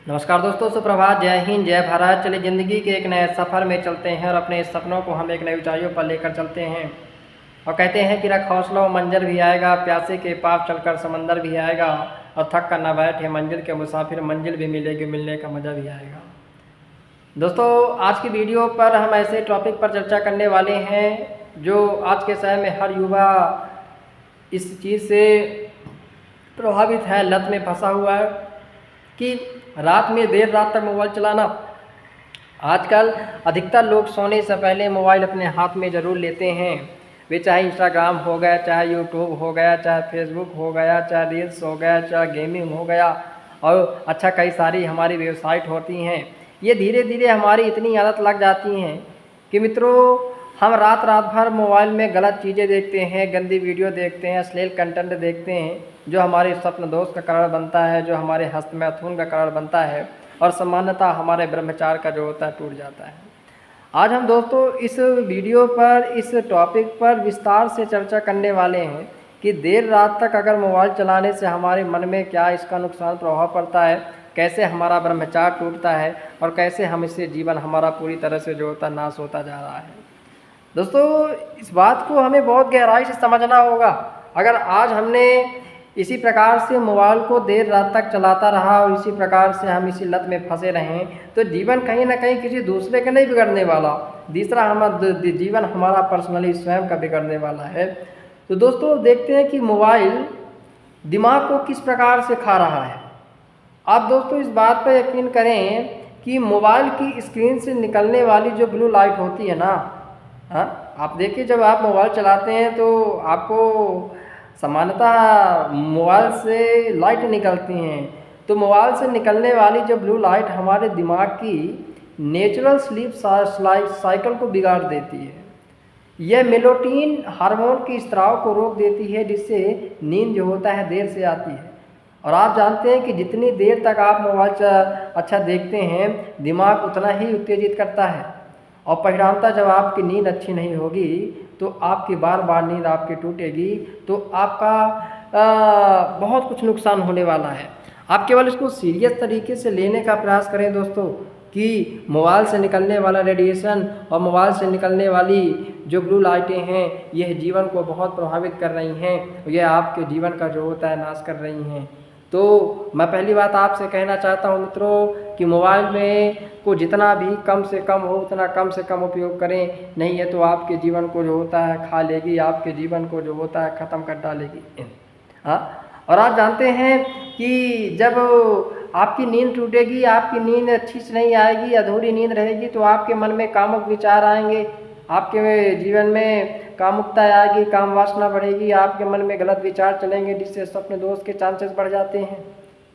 नमस्कार दोस्तों, सुप्रभात। जय हिंद, जय भारत। चलिए ज़िंदगी के एक नए सफ़र में चलते हैं और अपने इस सपनों को हम एक नई ऊंचाइयों पर लेकर चलते हैं। और कहते हैं कि रख हौसला मंजर भी आएगा, प्यासे के पास चलकर समंदर भी आएगा, और थक कर न बैठे मंजिल के मुसाफिर, मंजिल भी मिलेगी, मिलने का मज़ा भी आएगा। दोस्तों, आज की वीडियो पर हम ऐसे टॉपिक पर चर्चा करने वाले हैं जो आज के समय में हर युवा इस चीज़ से प्रभावित है, लत में फंसा हुआ है कि रात में देर रात तक मोबाइल चलाना। आजकल अधिकतर लोग सोने से पहले मोबाइल अपने हाथ में ज़रूर लेते हैं। वे चाहे इंस्टाग्राम हो गया, चाहे यूट्यूब हो गया, चाहे फेसबुक हो गया, चाहे रील्स हो गया, चाहे गेमिंग हो गया, और अच्छा कई सारी हमारी वेबसाइट होती हैं। ये धीरे धीरे हमारी इतनी आदत लग जाती हैं कि मित्रों, हम रात रात भर मोबाइल में गलत चीज़ें देखते हैं, गंदी वीडियो देखते हैं, अश्लील कंटेंट देखते हैं, जो हमारे स्वप्न दोष का कारण बनता है, जो हमारे हस्त मैथुन का कारण बनता है, और सामान्यतः हमारे ब्रह्मचार्य का जो होता है टूट जाता है। आज हम दोस्तों इस वीडियो पर, इस टॉपिक पर विस्तार से चर्चा करने वाले हैं कि देर रात तक अगर मोबाइल चलाने से हमारे मन में क्या इसका नुकसान प्रभाव पड़ता है, कैसे हमारा ब्रह्मचार्य टूटता है, और कैसे हम इससे जीवन हमारा पूरी तरह से जो होता नाश होता जा रहा है। दोस्तों, इस बात को हमें बहुत गहराई से समझना होगा। अगर आज हमने इसी प्रकार से मोबाइल को देर रात तक चलाता रहा और इसी प्रकार से हम इसी लत में फंसे रहें, तो जीवन कहीं ना कहीं किसी दूसरे का नहीं बिगड़ने वाला, तीसरा हमारा जीवन हमारा पर्सनली स्वयं का बिगड़ने वाला है। तो दोस्तों, देखते हैं कि मोबाइल दिमाग को किस प्रकार से खा रहा है। आप दोस्तों इस बात पर यकीन करें कि मोबाइल की स्क्रीन से निकलने वाली जो ब्लू लाइट होती है ना, हाँ, आप देखिए, जब आप मोबाइल चलाते हैं तो आपको सामान्यतः मोबाइल से लाइट निकलती हैं। तो मोबाइल से निकलने वाली जो ब्लू लाइट हमारे दिमाग की नेचुरल स्लीप साइकिल को बिगाड़ देती है। यह मेलाटोनिन हार्मोन के स्राव को रोक देती है, जिससे नींद जो होता है देर से आती है। और आप जानते हैं कि जितनी देर तक आप मोबाइल अच्छा देखते हैं, दिमाग उतना ही उत्तेजित करता है, और परिणामतः जब आपकी नींद अच्छी नहीं होगी तो आपकी बार बार नींद आपकी टूटेगी, तो आपका बहुत कुछ नुकसान होने वाला है। आप केवल इसको सीरियस तरीके से लेने का प्रयास करें दोस्तों, कि मोबाइल से निकलने वाला रेडिएशन और मोबाइल से निकलने वाली जो ब्लू लाइटें हैं, यह जीवन को बहुत प्रभावित कर रही हैं, यह आपके जीवन का जो होता है नाश कर रही हैं। तो मैं पहली बात आपसे कहना चाहता हूं मित्रों कि मोबाइल में को जितना भी कम से कम हो उतना कम से कम उपयोग करें, नहीं है तो आपके जीवन को जो होता है खा लेगी, आपके जीवन को जो होता है ख़त्म कर डालेगी। हाँ, और आप जानते हैं कि जब आपकी नींद टूटेगी, आपकी नींद अच्छी से नहीं आएगी, अधूरी नींद रहेगी, तो आपके मन में कामुक विचार आएंगे, आपके जीवन में कामुकता आएगी, काम वासना बढ़ेगी, आपके मन में गलत विचार चलेंगे, जिससे स्वप्न दोष के चांसेस बढ़ जाते हैं।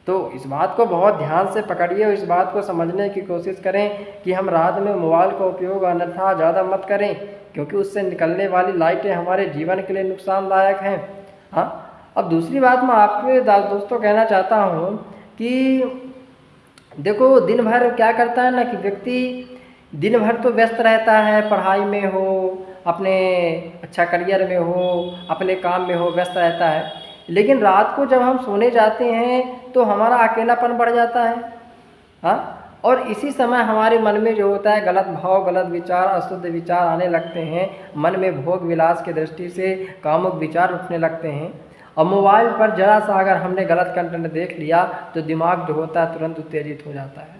तो इस बात को बहुत ध्यान से पकड़िए और इस बात को समझने की कोशिश करें कि हम रात में मोबाइल का उपयोग अन्यथा ज़्यादा मत करें, क्योंकि उससे निकलने वाली लाइटें हमारे जीवन के लिए नुकसानदायक हैं। हाँ, अब दूसरी बात मैं आपके दोस्तों कहना चाहता हूँ कि देखो, दिन भर क्या करता है ना कि व्यक्ति दिन भर तो व्यस्त रहता है, पढ़ाई में हो, अपने अच्छा करियर में हो, अपने काम में हो, व्यस्त रहता है, लेकिन रात को जब हम सोने जाते हैं तो हमारा अकेलापन बढ़ जाता है। हाँ, और इसी समय हमारे मन में जो होता है गलत भाव, गलत विचार, अशुद्ध विचार आने लगते हैं, मन में भोग विलास की दृष्टि से कामुक विचार उठने लगते हैं, और मोबाइल पर जरा सा अगर हमने गलत कंटेंट देख लिया तो दिमाग जो होता है तुरंत उत्तेजित हो जाता है,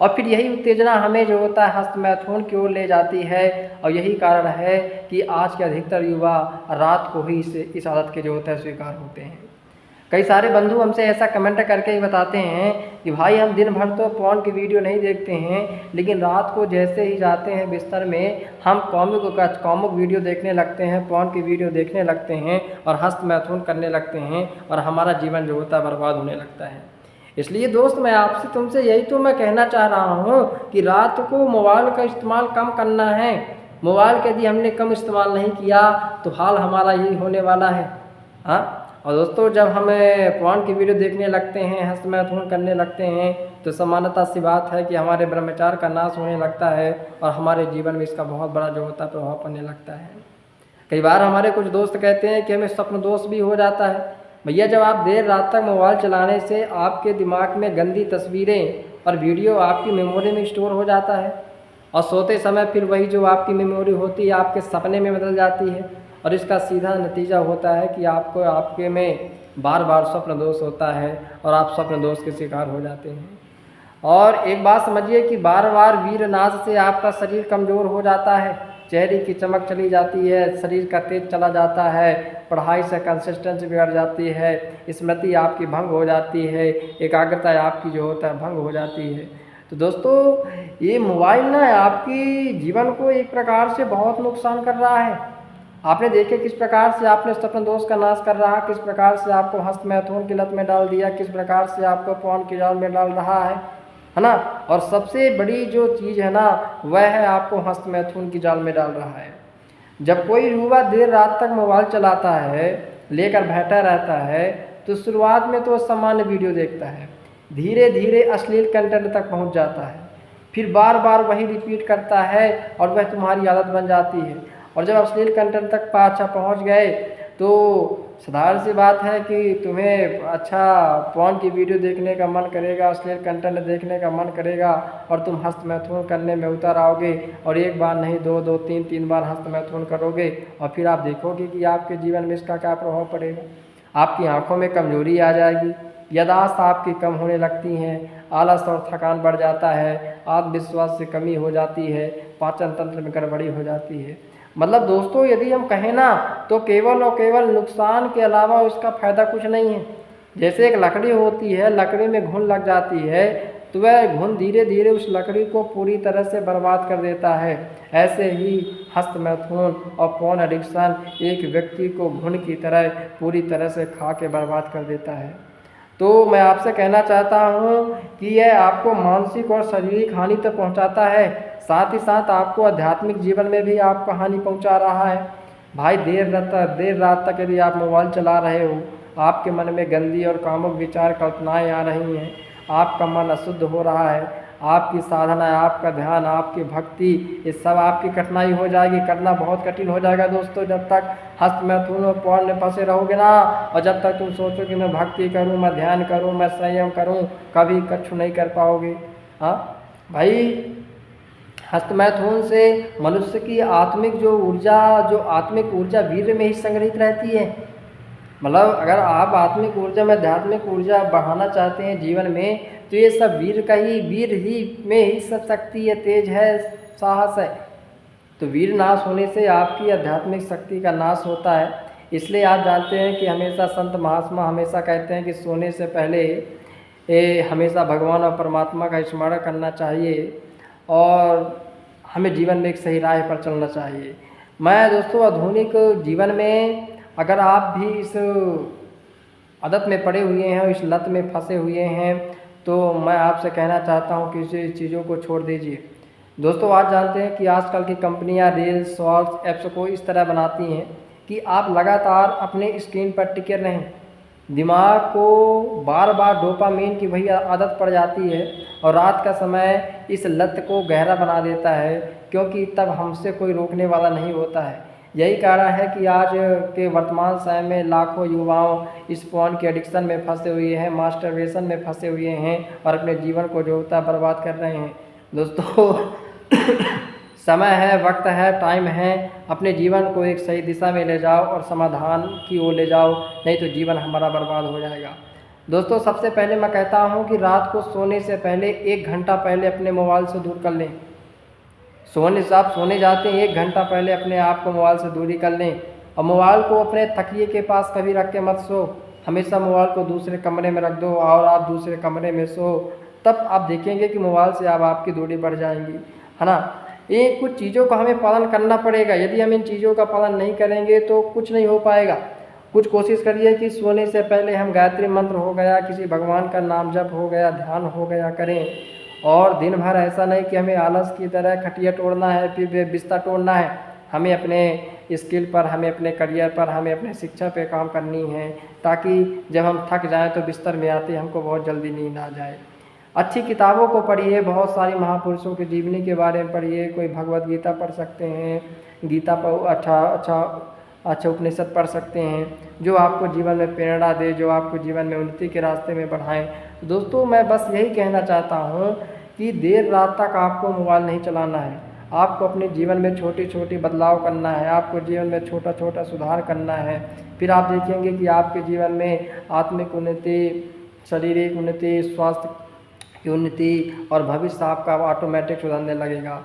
और फिर यही उत्तेजना हमें जो होता है हस्त मैथुन की ओर ले जाती है। और यही कारण है कि आज के अधिकतर युवा रात को ही इस आदत के जो होता है स्वीकार होते हैं। कई सारे बंधु हमसे ऐसा कमेंट करके ही बताते हैं कि भाई हम दिन भर तो पॉर्न की वीडियो नहीं देखते हैं, लेकिन रात को जैसे ही जाते हैं बिस्तर में हम कॉमिक वीडियो देखने लगते हैं, पॉर्न की वीडियो देखने लगते हैं, और हस्त मैथुन करने लगते हैं, और हमारा जीवन जो होता है बर्बाद होने लगता है। इसलिए दोस्त, मैं आपसे तुमसे यही तो मैं कहना चाह रहा हूँ कि रात को मोबाइल का इस्तेमाल कम करना है। मोबाइल का यदि हमने कम इस्तेमाल नहीं किया तो हाल हमारा यही होने वाला है। हाँ, और दोस्तों, जब हम पॉर्न की वीडियो देखने लगते हैं, हस्त मैथुन करने लगते हैं, तो सामान्यतः सी बात है कि हमारे ब्रह्मचार्य का नाश होने लगता है, और हमारे जीवन में इसका बहुत बड़ा जो होता है प्रभाव पड़ने लगता है। कई बार हमारे कुछ दोस्त कहते हैं कि हमें स्वप्न दोष भी हो जाता है। भैया, जब आप देर रात तक मोबाइल चलाने से आपके दिमाग में गंदी तस्वीरें और वीडियो आपकी मेमोरी में स्टोर हो जाता है, और सोते समय फिर वही जो आपकी मेमोरी होती है आपके सपने में बदल जाती है, और इसका सीधा नतीजा होता है कि आपको आपके में बार बार स्वप्न दोष होता है और आप स्वप्न दोष के शिकार हो जाते हैं। और एक बात समझिए कि बार बार वीरनाश से आपका शरीर कमज़ोर हो जाता है, चेहरे की चमक चली जाती है, शरीर का तेज चला जाता है, पढ़ाई से कंसिस्टेंसी बिगड़ जाती है, स्मृति आपकी भंग हो जाती है, एकाग्रता आपकी जो होता है भंग हो जाती है। तो दोस्तों ये मोबाइल ना आपकी जीवन को एक प्रकार से बहुत नुकसान कर रहा है। आपने देखे किस प्रकार से आपने स्वप्न दोष का नाश कर रहा, किस प्रकार से आपको हस्त मैथुन की लत में डाल दिया, किस प्रकार से आपको पौन की जाल में डाल रहा है ना। और सबसे बड़ी जो चीज़ है ना वह है आपको हस्त मैथुन की जाल में डाल रहा है। जब कोई युवा देर रात तक मोबाइल चलाता है, लेकर बैठा रहता है, तो शुरुआत में तो सामान्य वीडियो देखता है, धीरे धीरे अश्लील कंटेंट तक पहुंच जाता है, फिर बार बार वही रिपीट करता है और वह तुम्हारी आदत बन जाती है। और जब अश्लील कंटेंट तक अच्छा पहुंच गए तो साधारण सी बात है कि तुम्हें अच्छा पॉर्न की वीडियो देखने का मन करेगा, अश्लील कंटेंट देखने का मन करेगा, और तुम हस्त मैथुन करने में उतर आओगे, और एक बार नहीं दो तीन बार हस्त मैथुन करोगे, और फिर आप देखोगे कि आपके जीवन में इसका क्या प्रभाव पड़ेगा। आपकी आंखों में कमजोरी आ जाएगी, याददाश्त आपकी कम होने लगती हैं, आलस और थकान बढ़ जाता है, आत्मविश्वास से कमी हो जाती है, पाचन तंत्र में गड़बड़ी हो जाती है। मतलब दोस्तों यदि हम कहें ना तो केवल और केवल नुकसान के अलावा उसका फ़ायदा कुछ नहीं है। जैसे एक लकड़ी होती है, लकड़ी में घुन लग जाती है तो वह घुन धीरे धीरे उस लकड़ी को पूरी तरह से बर्बाद कर देता है। ऐसे ही हस्त मैथुन और पॉर्न एडिक्शन एक व्यक्ति को घुन की तरह पूरी तरह से खा के बर्बाद कर देता है। तो मैं आपसे कहना चाहता हूँ कि यह आपको मानसिक और शारीरिक हानि तो पहुँचाता है, साथ ही साथ आपको आध्यात्मिक जीवन में भी आपको हानि पहुँचा रहा है। भाई देर रात तक यदि आप मोबाइल चला रहे हो, आपके मन में गंदी और कामुक विचार कल्पनाएँ आ रही हैं, आपका मन अशुद्ध हो रहा है, आपकी साधना, आपका ध्यान, आपकी भक्ति, ये सब आपकी कठिनाई हो जाएगी, करना बहुत कठिन हो जाएगा दोस्तों। जब तक हस्त मैथुन और पॉर्न में फंसे रहोगे ना, और जब तक तुम सोचो कि मैं भक्ति करूं, मैं ध्यान करूं, मैं संयम करूं, कभी कछु नहीं कर पाओगे। हाँ भाई, हस्त मैथुन से मनुष्य की आत्मिक ऊर्जा वीर्य में ही संग्रहित रहती है। मतलब अगर आप आत्मिक ऊर्जा में आध्यात्मिक ऊर्जा बढ़ाना चाहते हैं जीवन में, तो ये सब वीर ही में ही सब शक्ति है, तेज है, साहस है। तो वीर नाश होने से आपकी आध्यात्मिक शक्ति का नाश होता है। इसलिए आप जानते हैं कि हमेशा संत महात्मा हमेशा कहते हैं कि सोने से पहले हमेशा भगवान और परमात्मा का स्मरण करना चाहिए, और हमें जीवन में एक सही राह पर चलना चाहिए। मैं दोस्तों आधुनिक जीवन में अगर आप भी इस आदत में पड़े हुए हैं, इस लत में फंसे हुए हैं, तो मैं आपसे कहना चाहता हूं कि इस चीज़ों को छोड़ दीजिए। दोस्तों आप जानते हैं कि आजकल की कंपनियां रील्स, शॉर्ट्स, ऐप्स को इस तरह बनाती हैं कि आप लगातार अपने स्क्रीन पर टिके रहें। दिमाग को बार बार डोपामीन की वही आदत पड़ जाती है, और रात का समय इस लत को गहरा बना देता है, क्योंकि तब हमसे कोई रोकने वाला नहीं होता है। यही कारण है कि आज के वर्तमान समय में लाखों युवाओं इस पॉर्न के एडिक्शन में फंसे हुए हैं, मास्टरबेशन में फंसे हुए हैं, और अपने जीवन को जो होता है बर्बाद कर रहे हैं। दोस्तों समय है, वक्त है, टाइम है, अपने जीवन को एक सही दिशा में ले जाओ और समाधान की ओर ले जाओ, नहीं तो जीवन हमारा बर्बाद हो जाएगा। दोस्तों सबसे पहले मैं कहता हूं कि रात को सोने से पहले 1 घंटा पहले अपने मोबाइल से दूर कर लें। सोने जाते हैं 1 घंटा पहले अपने आप को मोबाइल से दूरी कर लें, और मोबाइल को अपने तकिए के पास कभी रख के मत सो। हमेशा मोबाइल को दूसरे कमरे में रख दो और आप दूसरे कमरे में सो, तब आप देखेंगे कि मोबाइल से अब आपकी दूरी बढ़ जाएंगी, है ना। ये कुछ चीज़ों का हमें पालन करना पड़ेगा। यदि हम इन चीज़ों का पालन नहीं करेंगे तो कुछ नहीं हो पाएगा। कुछ कोशिश करिए कि सोने से पहले हम गायत्री मंत्र हो गया, किसी भगवान का नाम जप हो गया, ध्यान हो गया करें। और दिन भर ऐसा नहीं कि हमें आलस की तरह खटिया तोड़ना है, फिर बिस्तर तोड़ना है। हमें अपने स्किल पर, हमें अपने करियर पर, हमें अपने शिक्षा पे काम करनी है, ताकि जब हम थक जाएं तो बिस्तर में आते हमको बहुत जल्दी नींद आ जाए। अच्छी किताबों को पढ़िए, बहुत सारी महापुरुषों की जीवनी के बारे में पढ़िए। कोई भगवत गीता पढ़ सकते हैं, गीता पर अच्छा अच्छे उपनिषद पढ़ सकते हैं जो आपको जीवन में प्रेरणा दे, जो आपको जीवन में उन्नति के रास्ते में बढ़ाएं। दोस्तों मैं बस यही कहना चाहता हूँ कि देर रात तक आपको मोबाइल नहीं चलाना है। आपको अपने जीवन में छोटी छोटी बदलाव करना है, आपको जीवन में छोटा छोटा सुधार करना है। फिर आप देखेंगे कि आपके जीवन में आत्मिक उन्नति, शारीरिक उन्नति, स्वास्थ्य की उन्नति और भविष्य आपका ऑटोमेटिक सुधरने लगेगा।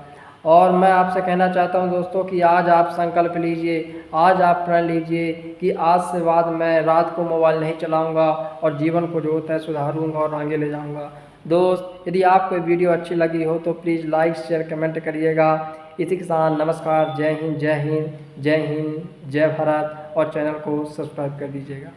और मैं आपसे कहना चाहता हूं दोस्तों कि आज आप संकल्प लीजिए, आज आप प्रण लीजिए कि आज से बाद मैं रात को मोबाइल नहीं चलाऊंगा और जीवन को जो होता है सुधारूंगा और आगे ले जाऊंगा। दोस्त यदि आपको वीडियो अच्छी लगी हो तो प्लीज़ लाइक शेयर कमेंट करिएगा। इसी के साथ नमस्कार, जय हिंद, जय हिंद, जय हिंद, जय भारत, और चैनल को सब्सक्राइब कर दीजिएगा।